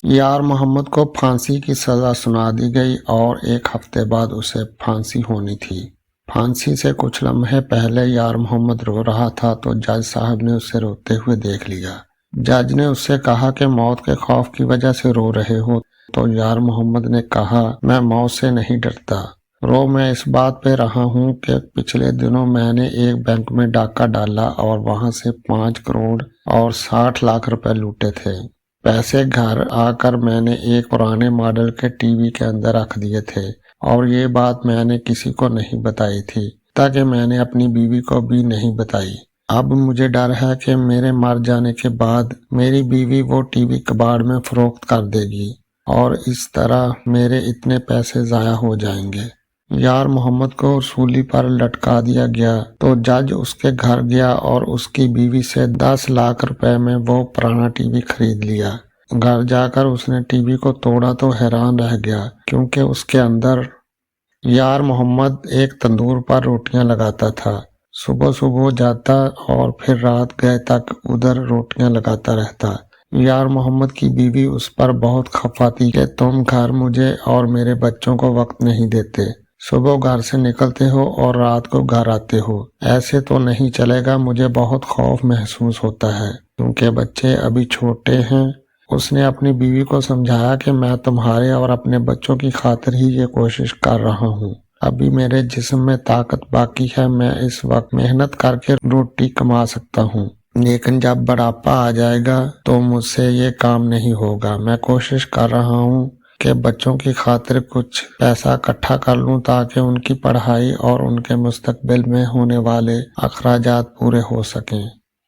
یار محمد کو پھانسی کی سزا سنا دی گئی اور ایک ہفتے بعد اسے پھانسی ہونی تھی۔ پھانسی سے کچھ لمحے پہلے یار محمد رو رہا تھا تو جج صاحب نے اسے روتے ہوئے دیکھ لیا۔ جج نے اس سے کہا کہ موت کے خوف کی وجہ سے رو رہے ہو، تو یار محمد نے کہا میں موت سے نہیں ڈرتا، میں اس بات پہ رہا ہوں کہ پچھلے دنوں میں نے ایک بینک میں ڈاکہ ڈالا اور وہاں سے 5 کروڑ اور 60 لاکھ روپے لوٹے تھے۔ پیسے گھر آ کر میں نے ایک پرانے ماڈل کے ٹی وی کے اندر رکھ دیے تھے اور یہ بات میں نے کسی کو نہیں بتائی تھی، تاکہ میں نے اپنی بیوی کو بھی نہیں بتائی۔ اب مجھے ڈر ہے کہ میرے مر جانے کے بعد میری بیوی وہ ٹی وی کباڑ میں فروخت کر دے گی اور اس طرح میرے اتنے پیسے ضائع ہو جائیں گے۔ یار محمد کو سولی پر لٹکا دیا گیا تو جج اس کے گھر گیا اور اس کی بیوی سے 10 لاکھ روپے میں وہ پرانا ٹی وی خرید لیا۔ گھر جا کر اس نے ٹی وی کو توڑا تو حیران رہ گیا، کیونکہ اس کے اندر یار محمد ایک تندور پر روٹیاں لگاتا تھا۔ صبح صبح جاتا اور پھر رات گئے تک ادھر روٹیاں لگاتا رہتا۔ یار محمد کی بیوی اس پر بہت خفا تھی کہ تم گھر مجھے اور میرے بچوں کو وقت نہیں دیتے، صبح گھر سے نکلتے ہو اور رات کو گھر آتے ہو، ایسے تو نہیں چلے گا، مجھے بہت خوف محسوس ہوتا ہے کیونکہ بچے ابھی چھوٹے ہیں۔ اس نے اپنی بیوی کو سمجھایا کہ میں تمہارے اور اپنے بچوں کی خاطر ہی یہ کوشش کر رہا ہوں، ابھی میرے جسم میں طاقت باقی ہے، میں اس وقت محنت کر کے روٹی کما سکتا ہوں، لیکن جب بڑھاپا آ جائے گا تو مجھ سے یہ کام نہیں ہوگا۔ میں کوشش کر رہا ہوں کہ بچوں کی خاطر کچھ پیسہ اکٹھا کر لوں تاکہ ان کی پڑھائی اور ان کے مستقبل میں ہونے والے اخراجات پورے ہو سکیں۔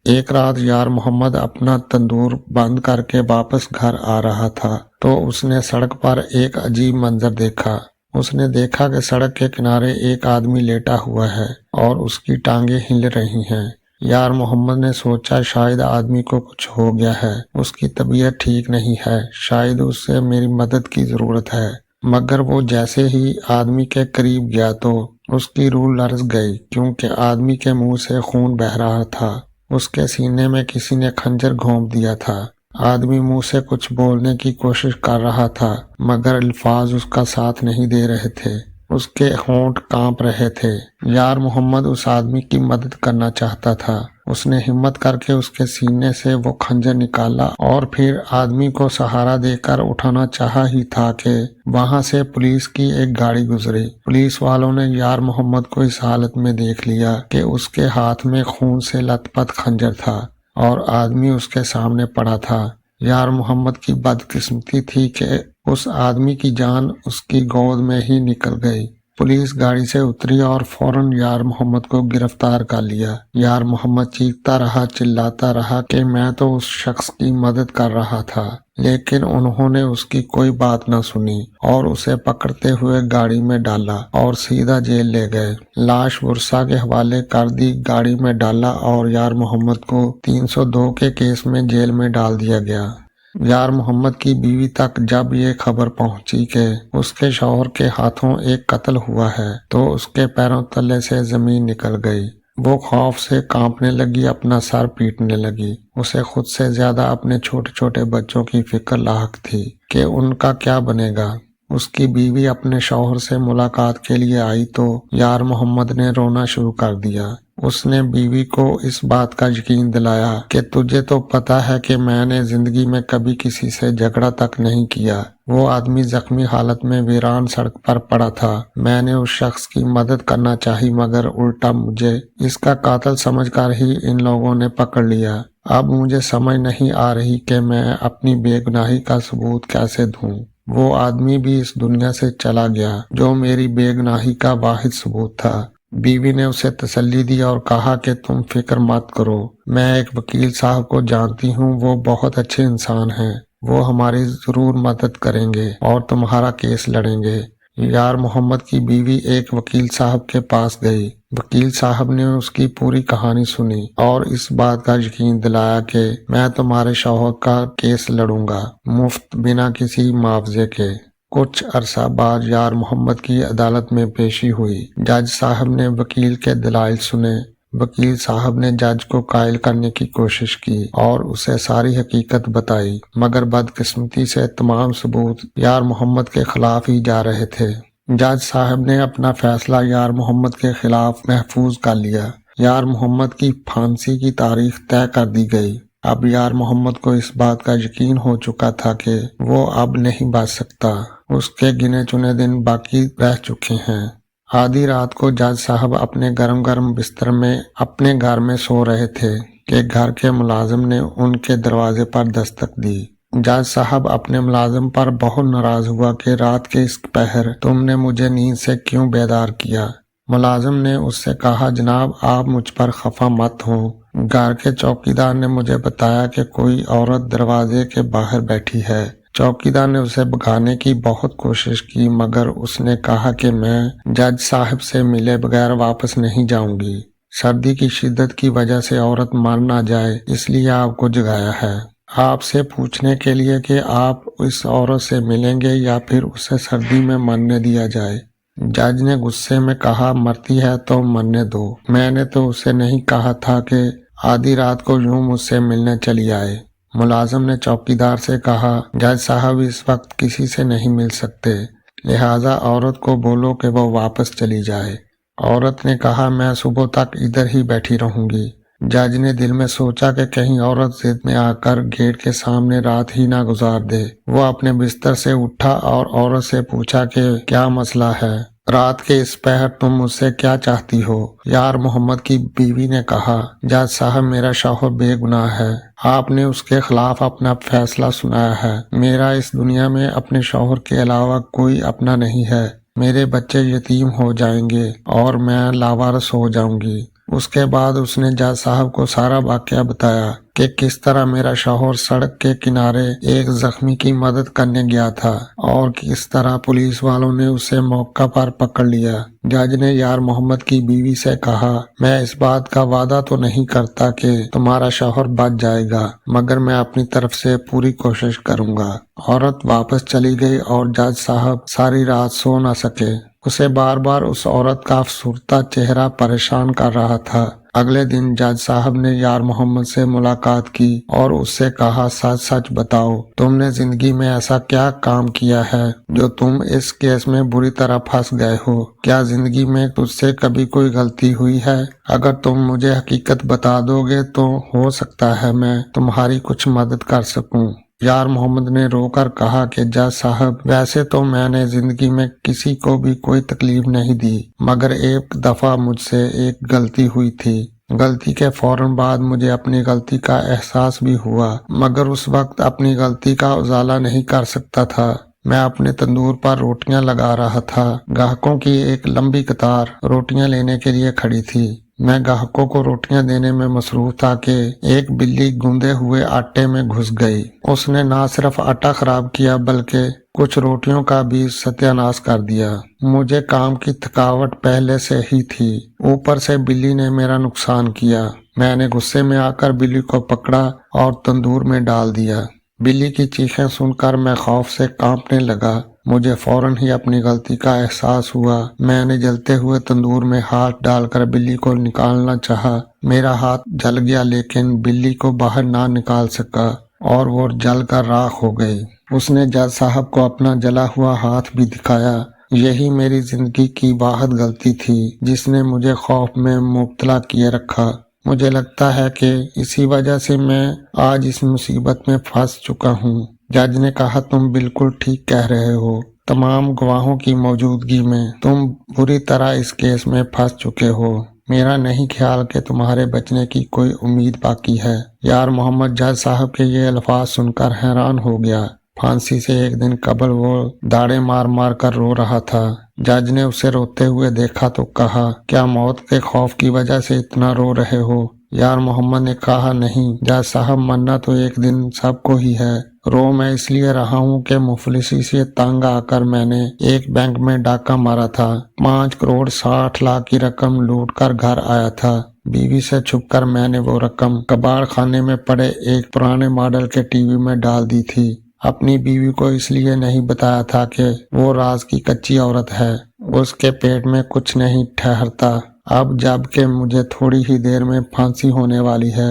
ایک رات یار محمد اپنا تندور بند کر کے واپس گھر آ رہا تھا تو اس نے سڑک پر ایک عجیب منظر دیکھا۔ اس نے دیکھا کہ سڑک کے کنارے ایک آدمی لیٹا ہوا ہے اور اس کی ٹانگیں ہل رہی ہیں۔ یار محمد نے سوچا شاید آدمی کو کچھ ہو گیا ہے، اس کی طبیعت ٹھیک نہیں ہے، شاید اس سے میری مدد کی ضرورت ہے۔ مگر وہ جیسے ہی آدمی کے قریب گیا تو اس کی روح لرز گئی، کیونکہ آدمی کے منہ سے خون بہہ رہا تھا، اس کے سینے میں کسی نے خنجر گھونپ دیا تھا۔ آدمی منہ سے کچھ بولنے کی کوشش کر رہا تھا مگر الفاظ اس کا ساتھ نہیں دے رہے تھے، اس کے ہونٹ کانپ رہے تھے۔ یار محمد اس آدمی کی مدد کرنا چاہتا تھا، اس نے ہمت کر کے اس کے سینے سے وہ خنجر نکالا اور پھر آدمی کو سہارا دے کر اٹھانا چاہا ہی تھا کہ وہاں سے پولیس کی ایک گاڑی گزری۔ پولیس والوں نے یار محمد کو اس حالت میں دیکھ لیا کہ اس کے ہاتھ میں خون سے لت پت خنجر تھا اور آدمی اس کے سامنے پڑا تھا۔ یار محمد کی بدقسمتی تھی کہ اس آدمی کی جان اس کی گود میں ہی نکل گئی۔ پولیس گاڑی سے اتری اور فوراً یار محمد کو گرفتار کر لیا۔ یار محمد چیختا رہا، چلاتا رہا کہ میں تو اس شخص کی مدد کر رہا تھا، لیکن انہوں نے اس کی کوئی بات نہ سنی اور اسے پکڑتے ہوئے گاڑی میں ڈالا اور سیدھا جیل لے گئے۔ لاش ورثاء کے حوالے کر دی، گاڑی میں ڈالا اور یار محمد کو 302 کے کیس میں جیل میں ڈال دیا گیا۔ یار محمد کی بیوی تک جب یہ خبر پہنچی کہ اس کے شوہر کے ہاتھوں ایک قتل ہوا ہے تو اس کے پیروں تلے سے زمین نکل گئی۔ وہ خوف سے کانپنے لگی، اپنا سر پیٹنے لگی۔ اسے خود سے زیادہ اپنے چھوٹے چھوٹے بچوں کی فکر لاحق تھی کہ ان کا کیا بنے گا۔ اس کی بیوی اپنے شوہر سے ملاقات کے لیے آئی تو یار محمد نے رونا شروع کر دیا۔ اس نے بیوی کو اس بات کا یقین دلایا کہ تجھے تو پتا ہے کہ میں نے زندگی میں کبھی کسی سے جھگڑا تک نہیں کیا، وہ آدمی زخمی حالت میں ویران سڑک پر پڑا تھا، میں نے اس شخص کی مدد کرنا چاہی مگر الٹا مجھے اس کا قاتل سمجھ کر ہی ان لوگوں نے پکڑ لیا۔ اب مجھے سمجھ نہیں آ رہی کہ میں اپنی بے گناہی کا ثبوت کیسے دوں۔ وہ آدمی بھی اس دنیا سے چلا گیا جو میری بے گناہی کا واحد ثبوت تھا۔ بیوی نے اسے تسلی دی اور کہا کہ تم فکر مت کرو، میں ایک وکیل صاحب کو جانتی ہوں، وہ بہت اچھے انسان ہیں، وہ ہماری ضرور مدد کریں گے اور تمہارا کیس لڑیں گے۔ یار محمد کی بیوی ایک وکیل صاحب کے پاس گئی۔ وکیل صاحب نے اس کی پوری کہانی سنی اور اس بات کا یقین دلایا کہ میں تمہارے شوہر کا کیس لڑوں گا، مفت، بنا کسی معاوضے کے۔ کچھ عرصہ بعد یار محمد کی عدالت میں پیشی ہوئی۔ جج صاحب نے وکیل کے دلائل سنے وکیل صاحب نے جج کو قائل کرنے کی کوشش کی اور اسے ساری حقیقت بتائی، مگر بدقسمتی سے تمام ثبوت یار محمد کے خلاف ہی جا رہے تھے۔ جج صاحب نے اپنا فیصلہ یار محمد کے خلاف محفوظ کر لیا۔ یار محمد کی پھانسی کی تاریخ طے کر دی گئی۔ اب یار محمد کو اس بات کا یقین ہو چکا تھا کہ وہ اب نہیں بچ سکتا، اس کے گنے چنے دن باقی رہ چکے ہیں۔ آدھی رات کو جج صاحب اپنے گرم گرم بستر میں اپنے گھر میں سو رہے تھے کہ گھر کے ملازم نے ان کے دروازے پر دستک دی۔ جج صاحب اپنے ملازم پر بہت ناراض ہوا کہ رات کے اس پہر تم نے مجھے نیند سے کیوں بیدار کیا۔ ملازم نے اس سے کہا، جناب آپ مجھ پر خفا مت ہوں، گھر کے چوکیدار نے مجھے بتایا کہ کوئی عورت دروازے کے باہر بیٹھی ہے۔ چوکیدار نے اسے بھگانے کی بہت کوشش کی، مگر اس نے کہا کہ میں جج صاحب سے ملے بغیر واپس نہیں جاؤں گی۔ سردی کی شدت کی وجہ سے عورت مر نہ جائے اس لیے آپ کو جگایا ہے، آپ سے پوچھنے کے لیے کہ آپ اس عورت سے ملیں گے یا پھر اسے سردی میں مرنے دیا جائے۔ جج نے غصے میں کہا، مرتی ہے تو مرنے دو، میں نے تو اسے نہیں کہا تھا کہ آدھی رات کو یوں مجھ سے ملنے چلی آئے۔ ملازم نے چوکیدار سے کہا، جج صاحب اس وقت کسی سے نہیں مل سکتے، لہٰذا عورت کو بولو کہ وہ واپس چلی جائے۔ عورت نے کہا، میں صبح تک ادھر ہی بیٹھی رہوں گی۔ جج نے دل میں سوچا کہ کہیں عورت ضد میں آ کر گیٹ کے سامنے رات ہی نہ گزار دے۔ وہ اپنے بستر سے اٹھا اور عورت سے پوچھا کہ کیا مسئلہ ہے، رات کے اس پہر تم مجھ سے کیا چاہتی ہو؟ یار محمد کی بیوی نے کہا، جج صاحب میرا شوہر بے گناہ ہے، آپ نے اس کے خلاف اپنا فیصلہ سنایا ہے، میرا اس دنیا میں اپنے شوہر کے علاوہ کوئی اپنا نہیں ہے، میرے بچے یتیم ہو جائیں گے اور میں لاوارث ہو جاؤں گی۔ اس کے بعد اس نے جج صاحب کو سارا واقعہ بتایا کہ کس طرح میرا شوہر سڑک کے کنارے ایک زخمی کی مدد کرنے گیا تھا اور کس طرح پولیس والوں نے اسے موقع پر پکڑ لیا۔ جج نے یار محمد کی بیوی سے کہا، میں اس بات کا وعدہ تو نہیں کرتا کہ تمہارا شوہر بچ جائے گا، مگر میں اپنی طرف سے پوری کوشش کروں گا۔ عورت واپس چلی گئی اور جج صاحب ساری رات سو نہ سکے۔ اسے بار بار اس عورت کا افسردہ چہرہ پریشان کر رہا تھا۔ اگلے دن جج صاحب نے یار محمد سے ملاقات کی اور اس سے کہا، سچ سچ بتاؤ، تم نے زندگی میں ایسا کیا کام کیا ہے جو تم اس کیس میں بری طرح پھنس گئے ہو؟ کیا زندگی میں تجھ سے کبھی کوئی غلطی ہوئی ہے؟ اگر تم مجھے حقیقت بتا دو گے تو ہو سکتا ہے میں تمہاری کچھ مدد کر سکوں۔ یار محمد نے رو کر کہا کہ جج صاحب، ویسے تو میں نے زندگی میں کسی کو بھی کوئی تکلیف نہیں دی، مگر ایک دفعہ مجھ سے ایک غلطی ہوئی تھی۔ غلطی کے فوراً بعد مجھے اپنی غلطی کا احساس بھی ہوا، مگر اس وقت اپنی غلطی کا ازالہ نہیں کر سکتا تھا۔ میں اپنے تندور پر روٹیاں لگا رہا تھا، گاہکوں کی ایک لمبی قطار روٹیاں لینے کے لیے کھڑی تھی۔ میں گاہکوں کو روٹیاں دینے میں مصروف تھا کہ ایک بلی گوندے ہوئے آٹے میں گھس گئی۔ اس نے نہ صرف آٹا خراب کیا بلکہ کچھ روٹیوں کا بھی ستیہ ناش کر دیا۔ مجھے کام کی تھکاوٹ پہلے سے ہی تھی، اوپر سے بلی نے میرا نقصان کیا۔ میں نے غصے میں آ کر بلی کو پکڑا اور تندور میں ڈال دیا۔ بلی کی چیخیں سن کر میں خوف سے کانپنے لگا۔ مجھے فوراً ہی اپنی غلطی کا احساس ہوا۔ میں نے جلتے ہوئے تندور میں ہاتھ ڈال کر بلی کو نکالنا چاہا۔ میرا ہاتھ جل گیا لیکن بلی کو باہر نہ نکال سکا اور وہ جل کر راکھ ہو گئی۔ اس نے جج صاحب کو اپنا جلا ہوا ہاتھ بھی دکھایا۔ یہی میری زندگی کی واحد غلطی تھی جس نے مجھے خوف میں مبتلا کیے رکھا۔ مجھے لگتا ہے کہ اسی وجہ سے میں آج اس مصیبت میں پھنس چکا ہوں۔ جج نے کہا، تم بالکل ٹھیک کہہ رہے ہو، تمام گواہوں کی موجودگی میں تم بری طرح اس کیس میں پھنس چکے ہو۔ میرا نہیں خیال کہ تمہارے بچنے کی کوئی امید باقی ہے۔ یار محمد جج صاحب کے یہ الفاظ سن کر حیران ہو گیا۔ پھانسی سے ایک دن قبل وہ داڑے مار مار کر رو رہا تھا۔ جج نے اسے روتے ہوئے دیکھا تو کہا، کیا موت کے خوف کی وجہ سے اتنا رو رہے ہو؟ یار محمد نے کہا، نہیں جج صاحب، مرنا تو ایک دن سب کو ہی ہے۔ رو میں اس لیے رہا ہوں کہ مفلسی سے تنگ آ کر میں نے ایک بینک میں ڈاکہ مارا تھا، 5 کروڑ 60 لاکھ کی رقم لوٹ کر گھر آیا تھا۔ بیوی سے چھپ کر میں نے وہ رقم کباڑ خانے میں پڑے ایک پرانے ماڈل کے ٹی وی میں ڈال دی تھی۔ اپنی بیوی کو اس لیے نہیں بتایا تھا کہ وہ راز کی کچی عورت ہے، اس کے پیٹ میں کچھ نہیں ٹھہرتا۔ اب جب کہ مجھے تھوڑی ہی دیر میں پھانسی ہونے والی ہے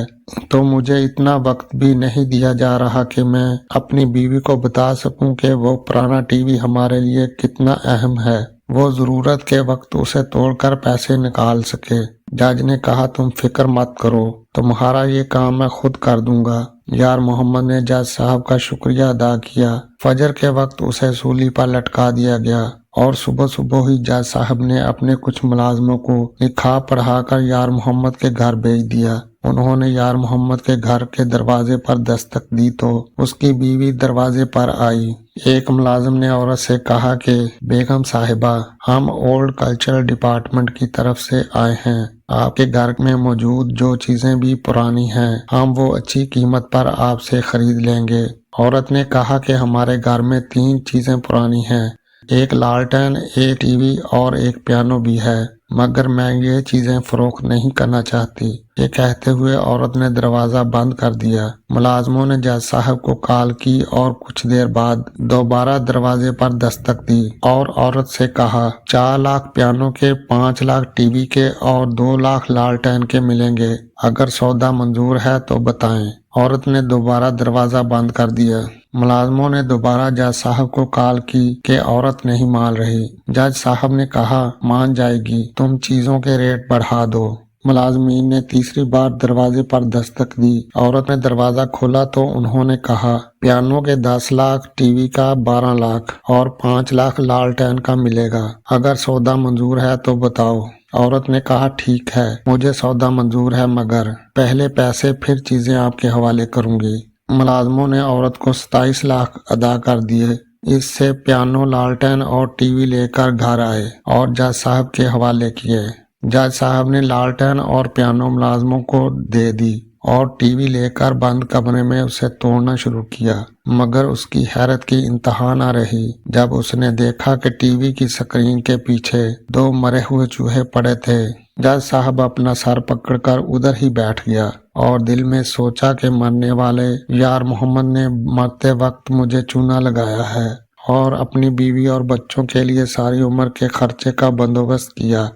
تو مجھے اتنا وقت بھی نہیں دیا جا رہا کہ میں اپنی بیوی کو بتا سکوں کہ وہ پرانا ٹی وی ہمارے لیے کتنا اہم ہے، وہ ضرورت کے وقت اسے توڑ کر پیسے نکال سکے۔ جج نے کہا تم فکر مت کرو، تمہارا یہ کام میں خود کر دوں گا۔ یار محمد نے جج صاحب کا شکریہ ادا کیا۔ فجر کے وقت اسے سولی پر لٹکا دیا گیا اور صبح صبح ہی جج صاحب نے اپنے کچھ ملازموں کو لکھا پڑھا کر یار محمد کے گھر بھیج دیا۔ انہوں نے یار محمد کے گھر کے دروازے پر دستک دی تو اس کی بیوی دروازے پر آئی۔ ایک ملازم نے عورت سے کہا کہ بیگم صاحبہ، ہم اولڈ کلچرل ڈپارٹمنٹ کی طرف سے آئے ہیں، آپ کے گھر میں موجود جو چیزیں بھی پرانی ہیں ہم وہ اچھی قیمت پر آپ سے خرید لیں گے۔ عورت نے کہا کہ ہمارے گھر میں 3 چیزیں پرانی ہیں، ایک لالٹین، ایک ٹی وی اور ایک پیانو بھی ہے، مگر میں یہ چیزیں فروخت نہیں کرنا چاہتی۔ یہ کہتے ہوئے عورت نے دروازہ بند کر دیا۔ ملازموں نے جج صاحب کو کال کی اور کچھ دیر بعد دوبارہ دروازے پر دستک دی اور عورت سے کہا 4 لاکھ پیانو کے، 5 لاکھ ٹی وی کے اور 2 لاکھ لالٹین کے ملیں گے، اگر سودا منظور ہے تو بتائیں۔ عورت نے دوبارہ دروازہ بند کر دیا۔ ملازموں نے دوبارہ جج صاحب کو کال کی کہ عورت نہیں مان رہی۔ جج صاحب نے کہا مان جائے گی، تم چیزوں کے ریٹ بڑھا دو۔ ملازمین نے تیسری بار دروازے پر دستک دی۔ عورت نے دروازہ کھولا تو انہوں نے کہا پیانو کے 10 لاکھ، ٹی وی کا 12 لاکھ اور 5 لاکھ لالٹین کا ملے گا، اگر سودا منظور ہے تو بتاؤ۔ عورت نے کہا ٹھیک ہے، مجھے سودا منظور ہے، مگر پہلے پیسے پھر چیزیں آپ کے حوالے کروں گی۔ ملازموں نے عورت کو 27 لاکھ ادا کر دیے۔ اس سے پیانو، لالٹین اور ٹی وی لے کر گھر آئے اور جج صاحب کے حوالے کیے۔ جج صاحب نے لالٹین اور پیانو ملازموں کو دے دی اور ٹی وی لے کر بند کمرے میں اسے توڑنا شروع کیا، مگر اس کی حیرت کی انتہا نہ رہی جب اس نے دیکھا کہ ٹی وی کی سکرین کے پیچھے 2 مرے ہوئے چوہے پڑے تھے۔ جج صاحب اپنا سر پکڑ کر ادھر ہی بیٹھ گیا اور دل میں سوچا کہ مرنے والے یار محمد نے مرتے وقت مجھے چونا لگایا ہے اور اپنی بیوی اور بچوں کے لیے ساری عمر کے خرچے کا بندوبست کیا۔